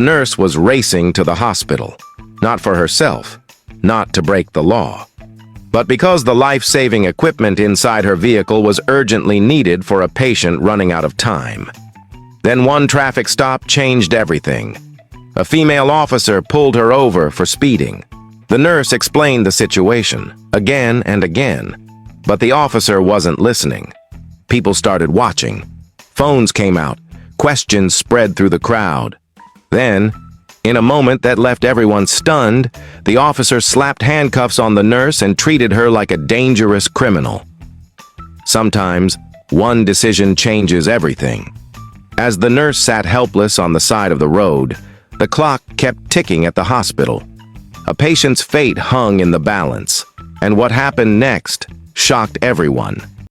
nurse was racing to the hospital, not for herself, not to break the law, but because the life-saving equipment inside her vehicle was urgently needed for a patient running out of time. Then one traffic stop changed everything. A female officer pulled her over for speeding. The nurse explained the situation, again and again, but the officer wasn't listening. People started watching. Phones came out. Questions spread through the crowd. Then, in a moment that left everyone stunned, the officer slapped handcuffs on the nurse and treated her like a dangerous criminal. Sometimes, one decision changes everything. As the nurse sat helpless on the side of the road, the clock kept ticking at the hospital. A patient's fate hung in the balance, and what happened next shocked everyone.